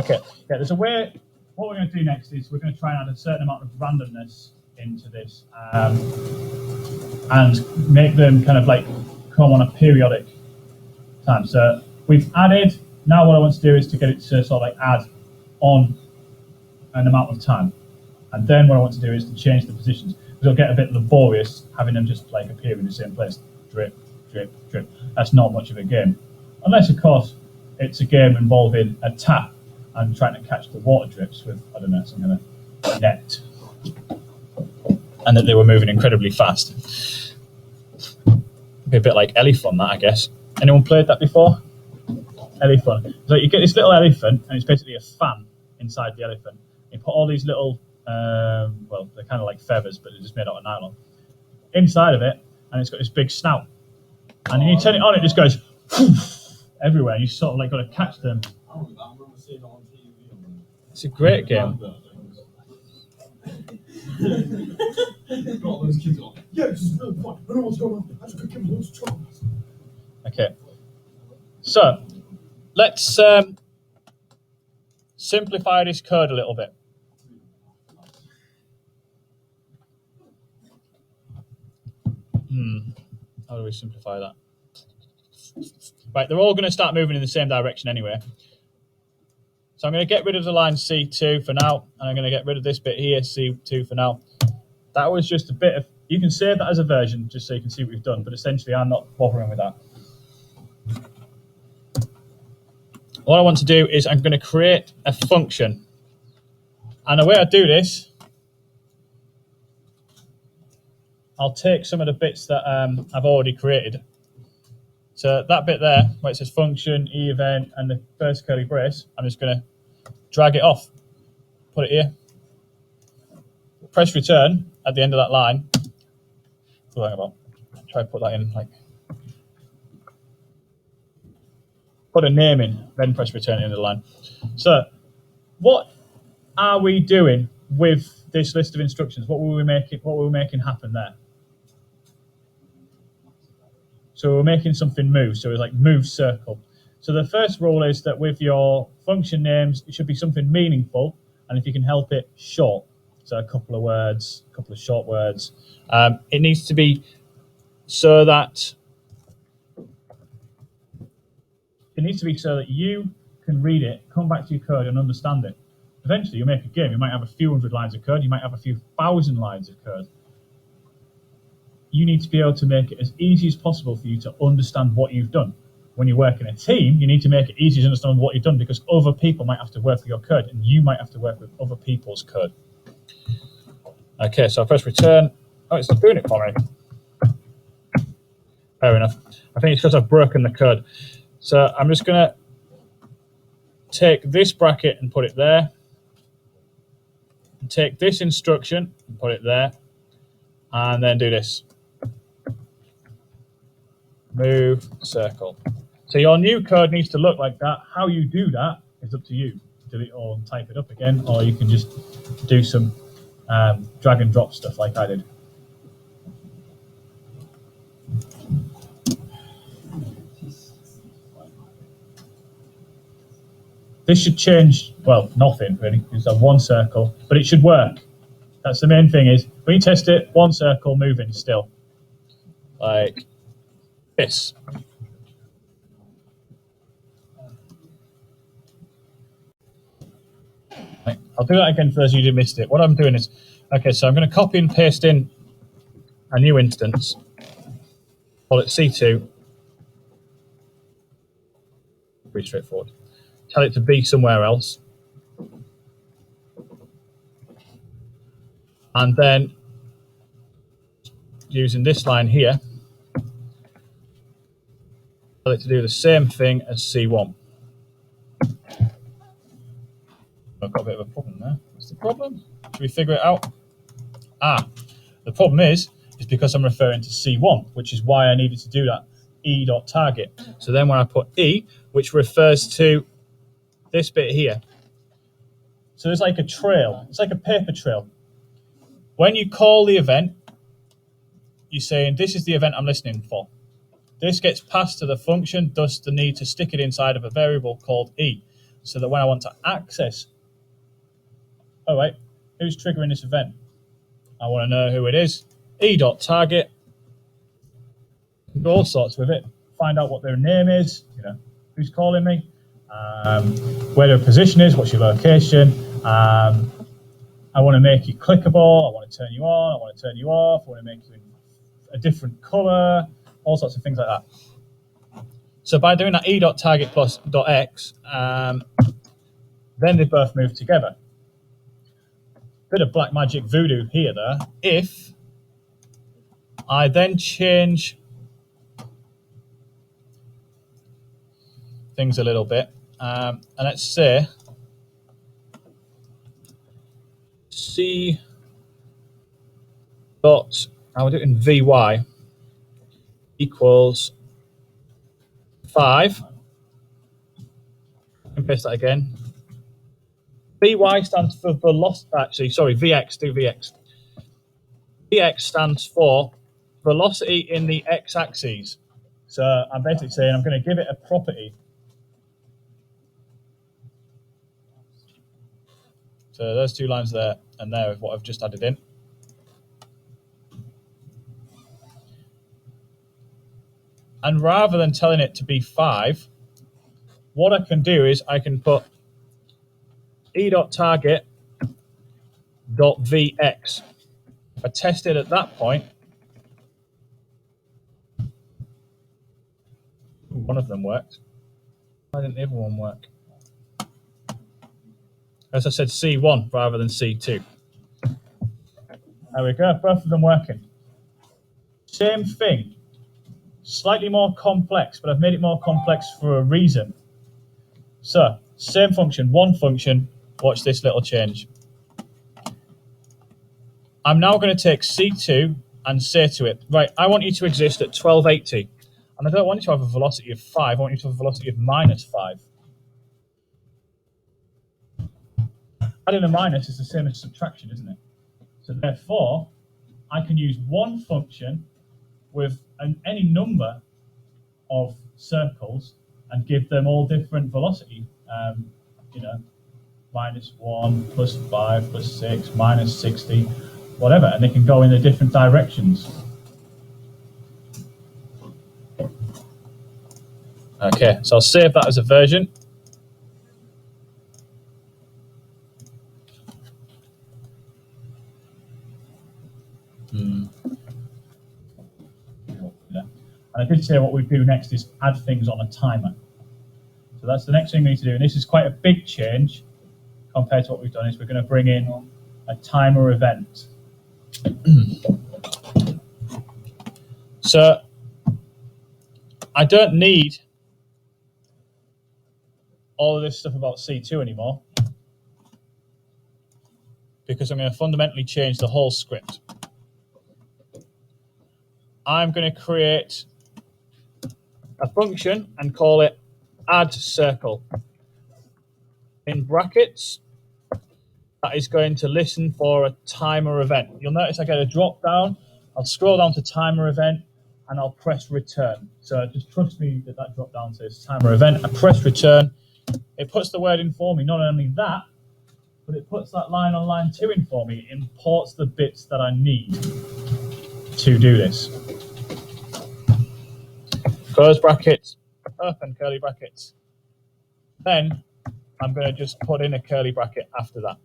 Okay, yeah, there's a way. What we're going to do next is we're going to try and add a certain amount of randomness into this and make them kind of like come on a periodic time. So we've added, now what I want to do is to get it to sort of like add on an amount of time. And then what I want to do is to change the positions. Because it'll get a bit laborious having them just like appear in the same place. Drip, drip, drip. That's not much of a game. Unless, of course, it's a game involving a tap and trying to catch the water drips with, I don't know, some kind of net. And that they were moving incredibly fast. Be a bit like Elephant, that, I guess. Anyone played that before? Elephant. So you get this little elephant, and it's basically a fan inside the elephant. You put all these little, well, they're kind of like feathers, but they're just made out of nylon, inside of it, and it's got this big snout. And when you turn it on, it just goes everywhere. You sort of like got to catch them. It's a great game. Okay, so let's simplify this code a little bit. How do we simplify that? Right, they're all going to start moving in the same direction anyway. So I'm going to get rid of the line C2 for now, and I'm going to get rid of this bit here, C2 for now. That was just a bit of, you can save that as a version just so you can see what we've done, but essentially I'm not bothering with that. What I want to do is I'm going to create a function. And the way I do this, I'll take some of the bits that I've already created. So that bit there, where it says function, e-event, and the first curly brace, I'm just going to drag it off, put it here, press return at the end of that line. Try to put that in, like, put a name in, then press return at the end of the line. So what are we doing with this list of instructions? What were we making happen there? So we're making something move. So it's like move circle. So the first rule is that with your function names, it should be something meaningful, and if you can help it, short. So a couple of words, a couple of short words. It needs to be so that you can read it, come back to your code, and understand it. Eventually, you'll make a game. You might have a few hundred lines of code. You might have a few thousand lines of code. You need to be able to make it as easy as possible for you to understand what you've done. When you work in a team, you need to make it easy to understand what you've done, because other people might have to work with your code, and you might have to work with other people's code. Okay, so I press return. Oh, it's not doing it for me. Fair enough. I think it's because I've broken the code. So I'm just going to take this bracket and put it there. And take this instruction and put it there. And then do this. Move circle. So your new code needs to look like that. How you do that is up to you. Do it or type it up again, or you can just do some drag and drop stuff like I did. This should change, well, nothing really. You just have one circle, but it should work. That's the main thing, is when you test it, one circle moving still. Like this. Right. I'll do that again for those of you who missed it. What I'm doing is, okay, so I'm going to copy and paste in a new instance. Call it C2. Pretty straightforward. Tell it to be somewhere else. And then using this line here, tell it to do the same thing as C1. I've got a bit of a problem there. What's the problem? Should we figure it out? The problem is because I'm referring to C1, which is why I needed to do that e.target. So then when I put E, which refers to this bit here. So there's like a trail. It's like a paper trail. When you call the event, you're saying, this is the event I'm listening for. This gets passed to the function, thus the need to stick it inside of a variable called E. so that when I want to access, oh wait, who's triggering this event? I want to know who it is. E.target, do all sorts with it, find out what their name is, you know, who's calling me, where their position is, what's your location. I want to make you clickable, I want to turn you on, I want to turn you off, I want to make you a different color, all sorts of things like that. So by doing that E.target plus .x, then they both move together. Bit of black magic voodoo here there. If I then change things a little bit, and let's say C dot, I will do it in VY equals 5, and paste that again. VY stands for velocity, actually, sorry, VX, do VX. VX stands for velocity in the x-axis. So I'm basically saying I'm going to give it a property. So those two lines there and there is what I've just added in. And rather than telling it to be 5, what I can do is I can put E.target.vx. If I test it at that point, one of them worked. Why didn't the other one work? As I said, C1 rather than C2. There we go, both of them working. Same thing, slightly more complex, but I've made it more complex for a reason. So, same function, one function, watch this little change. I'm now going to take C2 and say to it, right, I want you to exist at 1280. And I don't want you to have a velocity of 5, I want you to have a velocity of -5. Adding a minus is the same as subtraction, isn't it? So therefore, I can use one function with any number of circles and give them all different velocity. You know, -1, +5, +6, -60, whatever, and they can go in the different directions. Okay, so I'll save that as a version. And I did say what we do next is add things on a timer. So that's the next thing we need to do. And this is quite a big change compared to what we've done, is we're going to bring in a timer event. So I don't need all of this stuff about C2 anymore, because I'm going to fundamentally change the whole script. I'm going to create a function and call it add circle. In brackets, that is going to listen for a timer event. You'll notice I get a drop down. I'll scroll down to timer event and I'll press return. So just trust me that that drop down says timer event. I press return. It puts the word in for me. Not only that, but it puts that line on line 2 in for me. It imports the bits that I need to do this. Close brackets, open curly brackets. Then I'm going to just put in a curly bracket after that.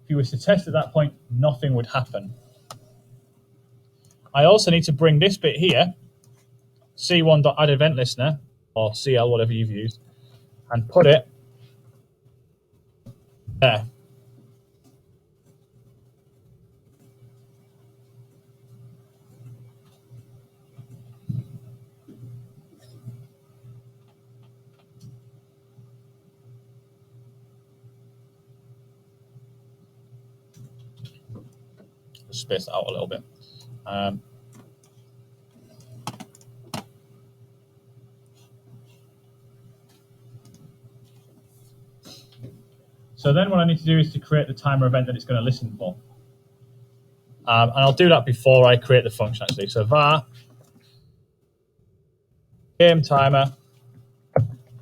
If you was to test at that point, nothing would happen. I also need to bring this bit here, c1.addEventListener, or CL, whatever you've used, and put it there. Just space it out a little bit. So then what I need to do is to create the timer event that it's going to listen for. And I'll do that before I create the function, actually. So var game timer,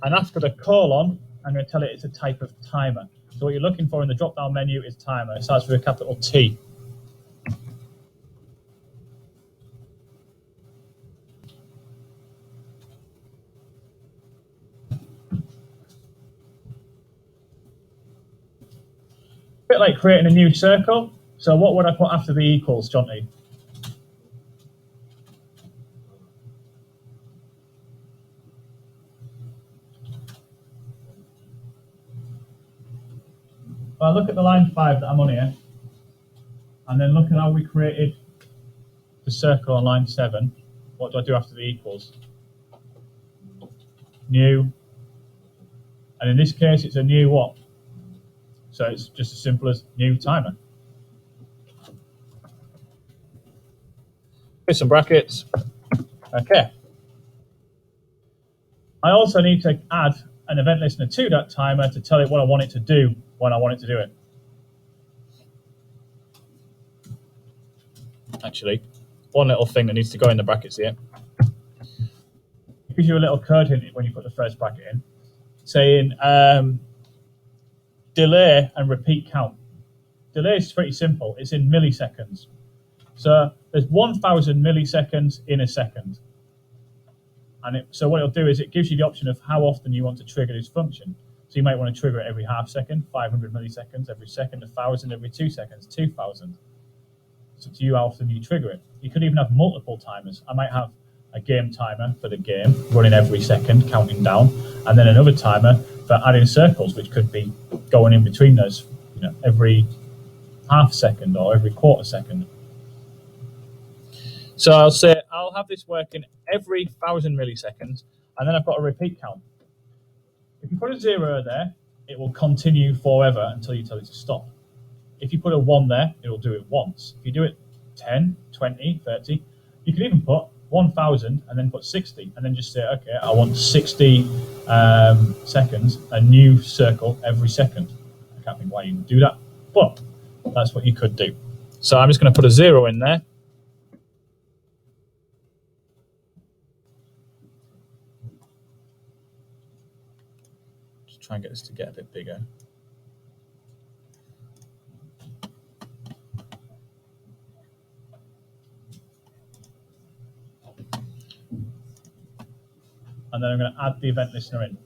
and after the colon, I'm going to tell it it's a type of timer. So what you're looking for in the drop-down menu is timer. It starts with a capital T. A bit like creating a new circle. So what would I put after the equals, Jonty? Well, look at the line 5 that I'm on here, and then look at how we created the circle on line 7. What do I do after the equals? New. And in this case, it's a new what? So it's just as simple as new timer. With some brackets. Okay. I also need to add an event listener to that timer to tell it what I want it to do when I want it to do it. Actually, one little thing that needs to go in the brackets here. It gives you a little code hint when you put the first bracket in, saying delay and repeat count. Delay is pretty simple. It's in milliseconds. So there's 1,000 milliseconds in a second. And so what it'll do is it gives you the option of how often you want to trigger this function. So you might want to trigger it every half second, 500 milliseconds, every second, 1,000, every 2 seconds, 2,000. It's up to you how often you trigger it. You could even have multiple timers. I might have a game timer for the game, running every second, counting down, and then another timer for adding circles, which could be going in between those, every half second or every quarter second. So I'll say I'll have this working every 1,000 milliseconds, and then I've got a repeat count. If you put a 0 there, it will continue forever until you tell it to stop. If you put a 1 there, it will do it once. If you do it 10, 20, 30, you can even put 1,000 and then put 60, and then just say, okay, I want 60 seconds, a new circle every second. I can't think why you would do that, but that's what you could do. So I'm just going to put a 0 in there. Just try and get this to get a bit bigger. And then I'm going to add the event listener in.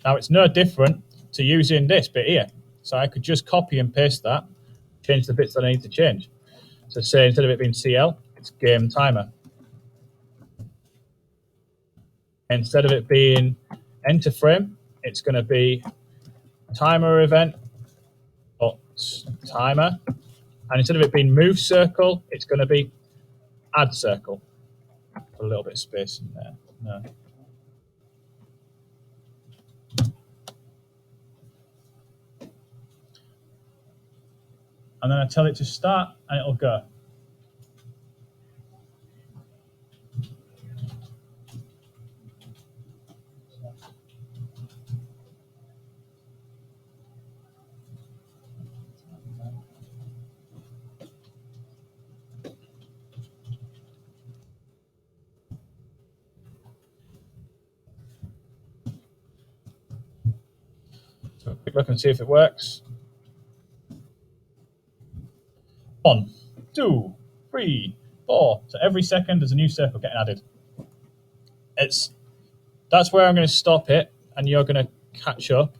Now it's no different to using this bit here. So I could just copy and paste that, change the bits that I need to change. So say instead of it being CL, it's game timer. Instead of it being enter frame, it's going to be timer event dot timer. And instead of it being move circle, it's going to be add circle. Put a little bit of space in there. No. And then I tell it to start, and it'll go. So quick look and see if it works. 1, 2, 3, 4. So every second there's a new circle getting added. That's where I'm going to stop it, and you're going to catch up